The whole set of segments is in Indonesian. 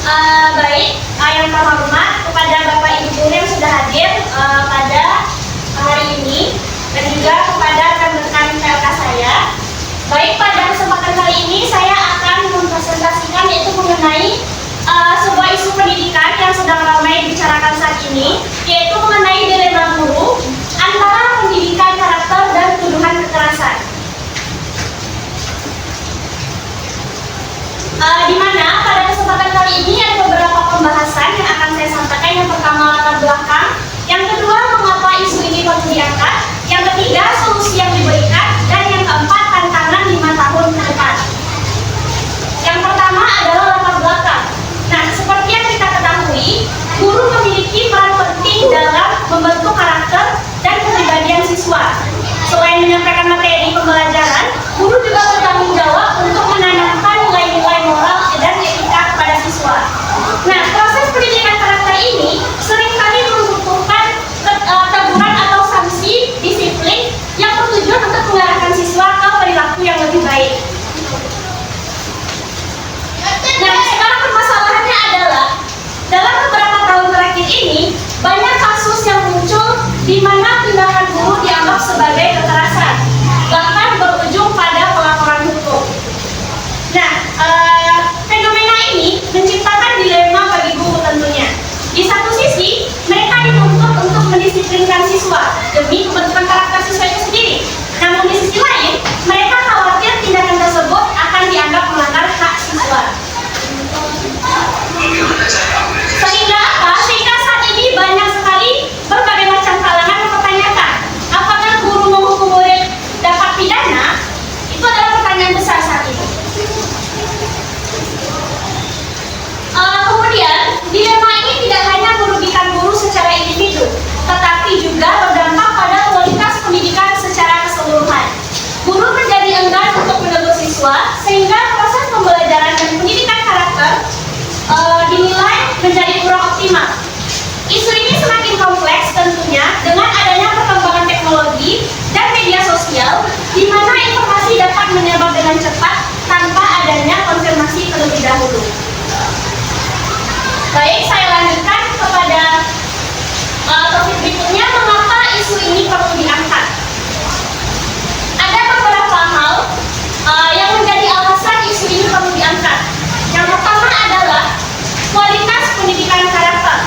Baik, yang terhormat kepada Bapak Ibu guru yang sudah hadir pada hari ini dan juga kepada rekan-rekan PLK saya. Baik, pada kesempatan kali ini saya akan mempresentasikan yaitu mengenai sebuah isu pendidikan yang sedang ramai dibicarakan saat ini, yaitu mengenai dilema guru antara pendidikan karakter dan tuduhan kekerasan. Di mana pada kesempatan kali ini ada beberapa pembahasan yang akan saya sampaikan. Yang pertama latar belakang, yang kedua mengapa isu ini perlu diangkat, yang ketiga solusi yang diberikan, dan yang keempat tantangan 5 tahun ke depan. Yang pertama adalah latar belakang. Nah, seperti yang kita ketahui, guru memiliki peran penting dalam membentuk karakter dan kepribadian siswa. Selain menyampaikan materi pembelajaran, guru juga bertanggung jawab untuk menanamkan nilai-nilai moral dan etika kepada siswa. Nah, proses pendidikan karakter ini seringkali membutuhkan teguran atau sanksi disiplin yang bertujuan untuk mengarahkan siswa ke perilaku yang lebih baik. Nah, sekarang permasalahannya adalah dalam beberapa tahun terakhir ini banyak kasus yang muncul di mana tindakan guru dianggap sebagai kekerasan, bahkan berujung pada pelaporan hukum. Nah, fenomena ini menciptakan dilema bagi guru tentunya. Di satu sisi, mereka dituntut untuk mendisiplinkan siswa demi pembentukan karakter siswa itu sendiri. Namun di sisi lain, mereka khawatir tindakan tersebut akan dianggap melanggar hak siswa. Sehingga saat ini banyak sekali berbagai macam kalangan mempertanyakan apakah guru menghukum murid dapat pidana? Itu adalah pertanyaan besar saat ini. Kemudian dilema ini tidak hanya merugikan guru secara individu, tetapi juga berdampak pada kualitas pendidikan secara keseluruhan. Guru menjadi enggan untuk menegur siswa sehingga proses pembelajaran dan pendidikan karakter dinilai menjadi kurang optimal. Isu ini semakin kompleks tentunya dengan adanya perkembangan teknologi dan media sosial di mana informasi dapat menyebar dengan cepat tanpa adanya konfirmasi terlebih dahulu. Baik, saya lanjutkan kepada topik berikutnya, mengapa isu ini perlu diangkat. Ada beberapa hal yang menjadi alasan isu ini perlu diangkat. Yang pertama adalah kualitas pendidikan karakter.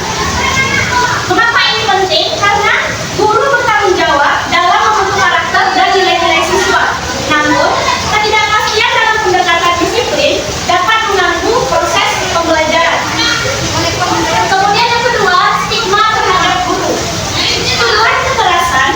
Mengapa ini penting? Karena guru bertanggung jawab dalam membentuk karakter dan nilai-nilai siswa. Namun, ketidakpastian dalam pendekatan disiplin dapat mengganggu proses pembelajaran. Kemudian yang kedua, stigma terhadap guru. Tuduhan kekerasan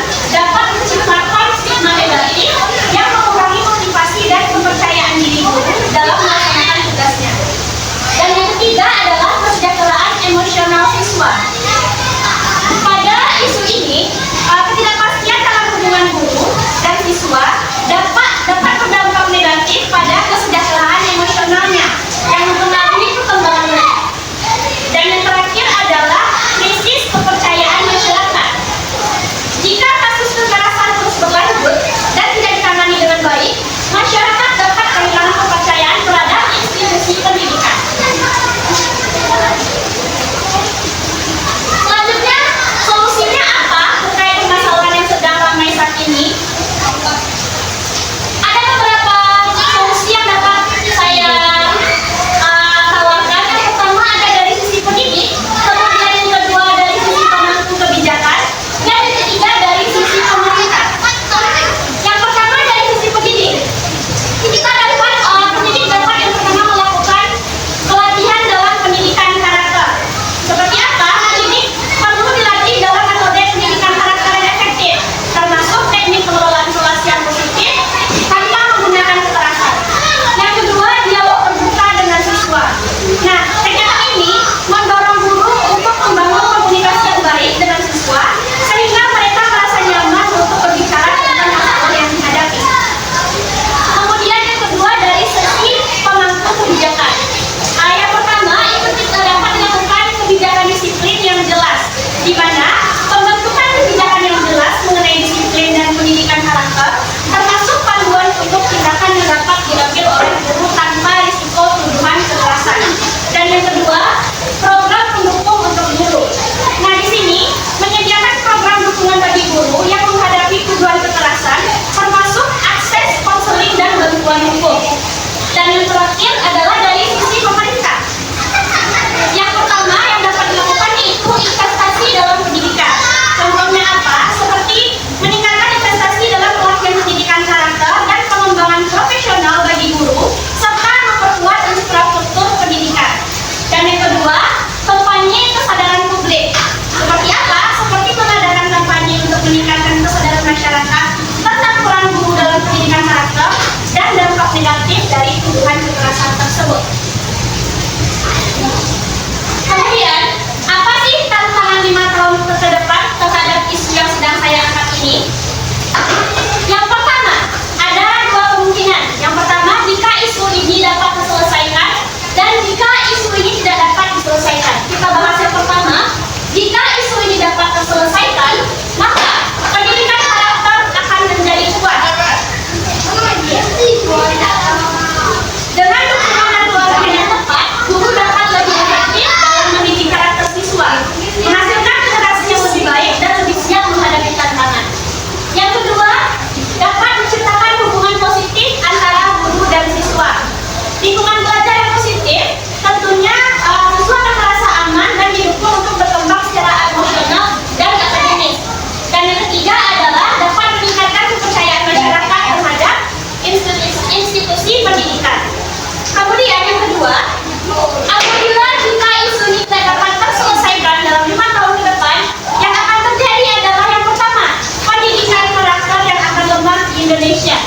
Indonesia.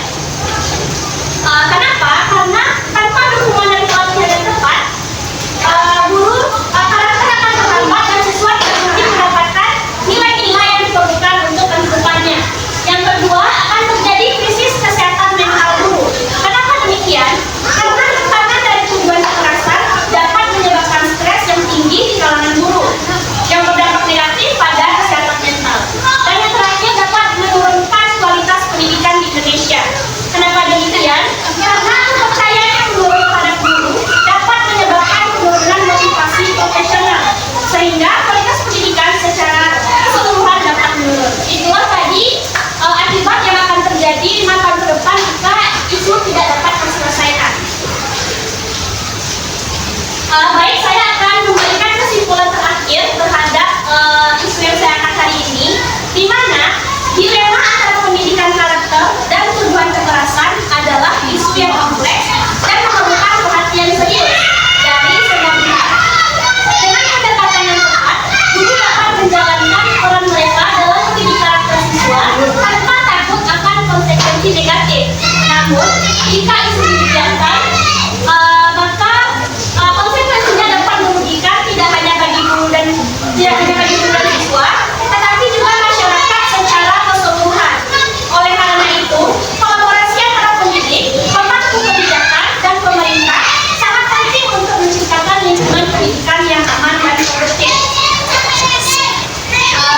Kenapa? Karena tanpa dukungan dari pelatihan yang tepat, guru karakter akan terhambat dan siswa tidak mungkin mendapatkan nilai-nilai yang diperlukan untuk kehidupannya. Yang kedua, akan terjadi krisis kesehatan mental guru. Kenapa demikian? Karena tekanan dari tujuan kekerasan dapat menyebabkan stres yang tinggi di kalangan guru, yang berdampak negatif pada kesehatan mental. Dan yang terakhir, dapat menurunkan kualitas pendidikan di Indonesia. Kenapa demikian? Karena kepercayaan yang menurun pada guru dapat menyebabkan penurunan motivasi profesional, sehingga kualitas pendidikan secara keseluruhan dapat menurun. Itulah tadi akibat yang akan terjadi 5 tahun ke depan jika isu tidak dapat terselesaikan. Baik, saya akan memberikan kesimpulan terakhir terhadap isu yang saya angkat hari ini, di mana dilema antara pendidikan karakter dan tuduhan kekerasan adalah isu yang kompleks dan memerlukan perhatian serius dari semua pihak. Dengan pendekatan yang tepat, guru dapat menjalankan peran mereka dalam mendidik karakter siswa tanpa takut akan konsekuensi negatif. Namun, jika isu dibiarkan, maka konsekuensinya dapat merugikan tidak hanya bagi guru dan siswa, tetapi juga masyarakat secara keseluruhan. Oleh karena itu, kolaborasi antara pendidik, pemangku kebijakan, dan pemerintah sangat penting untuk menciptakan lingkungan pendidikan yang aman dan kondusif.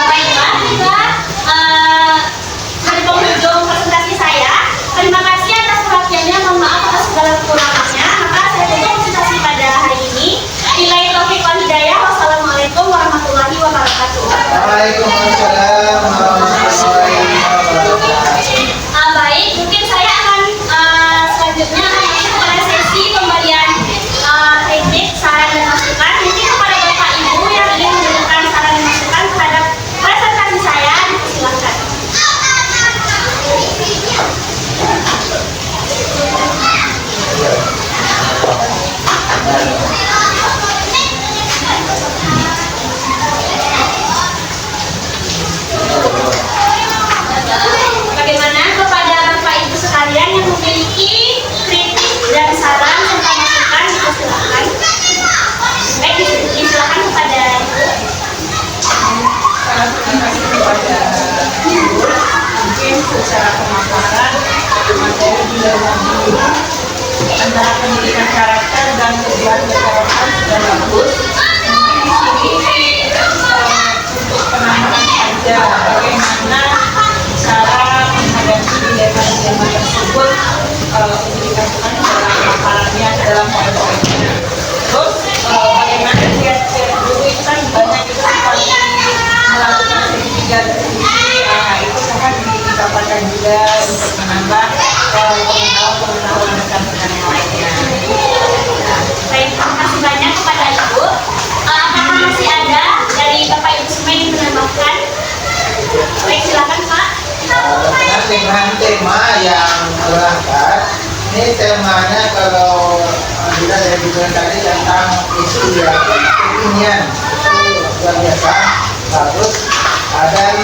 Baiklah, kita dari penghujung presentasi saya. Terima kasih atas perhatiannya, mohon maaf atas segala kekurangannya. Maka saya tutup presentasi pada hari ini. Billahi taufiq wal hidayah. Wassalamualaikum warahmatullahi wabarakatuh. Waalaikumsalam warahmatullahi wabarakatuh. Baik, mungkin saya akan selanjutnya masuk pada sesi pemberian kritik, saran dan masukan. Mungkin kepada Bapak Ibu yang ingin memberikan saran dan masukan terhadap presentasi saya, silakan. Bagaimana kepada Bapak Ibu sekalian yang memiliki kritik dan saran serta masukan, silakan. Baik, silakan kepada Ibu. Terima kasih kepada Ibu. Mungkin secara pemaparan materi dilengkapi antara pendidikan karakter dan tujuan kekerasan sudah bagus. Mungkin di sini untuk penambahan saja bagaimana cara menghadapi dilema-dilema tersebut untuk dikatakan dalam paparannya dalam poin-poinnya. Terus bagaimana kiat-kiat guru itu kan banyak itu seperti melakukan sertifikasi, itu akan didapatkan juga untuk menambah pengetahuan rekan-rekan yang lainnya. Baik, terima kasih banyak kepada Ibu. Apakah masih ada dari Bapak Ibu semua yang menambahkan? Baik, silakan Pak. Dengan tema yang berangkat, ini temanya kalau kita dari bulan tadi tentang isu yang kekinian, itu luar biasa bagus. Dan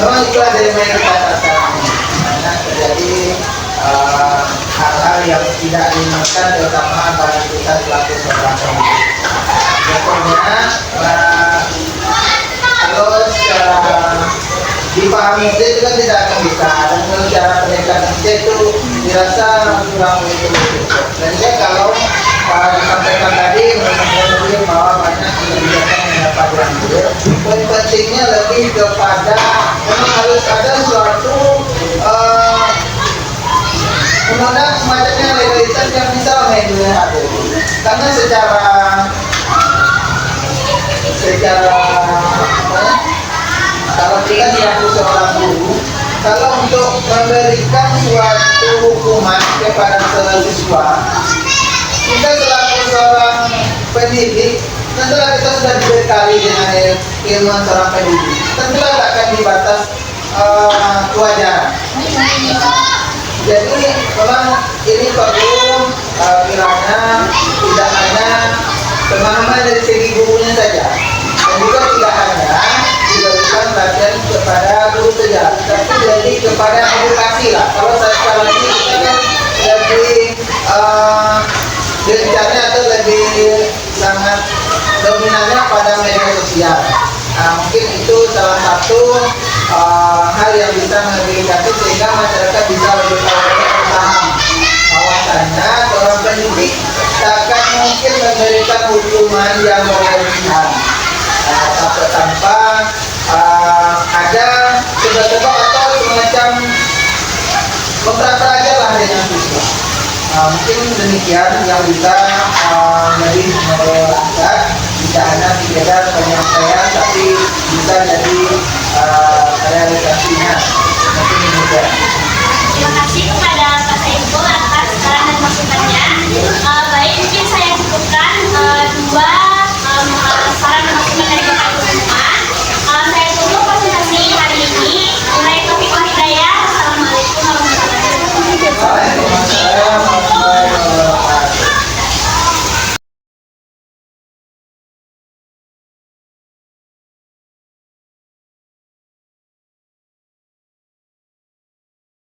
memang itulah dari mereka katakan mana terjadi hal-hal yang tidak diinginkan, terutama bagi kita selaku seorang pendidik. Contohnya kalau secara dipahami itu kan tidak akan bisa, dan kalau cara pendekatan itu dirasa kurang begitu. Dan juga kalau disampaikan tadi menurut bahwa banyak kebijakan yang dapat diambil, poin pentingnya lebih kepada memang harus ada suatu undang-undang semacamnya legalitas yang bisa melihat, karena secara kalau kita selaku seorang guru, kalau untuk memberikan suatu hukuman kepada seorang siswa, kita selaku seorang pendidik, tentulah kita sudah dibekali dengan ilmu seorang pendidik, tentulah akan dibatas kewajaran. Jadi memang ini perlu kiranya tidak hanya pemahaman dari segi gurunya saja, dan juga tidak hanya diberikan latihan kepada guru saja, tapi jadi kepada edukasi lah. Kalau saya pada media sosial. Nah, mungkin itu salah satu hal yang bisa mengedukasi sehingga masyarakat bisa lebih tahu dan paham bahwasannya seorang pendidik takkan mungkin memberikan hukuman yang berlebihan tanpa ada sebab-sebab atau semacam memperalat lah dengan siswa. Mungkin demikian yang bisa lebih mengangkat tidak hanya sekedar penyampaian tapi bisa jadi realisasinya. Mungkin demikian.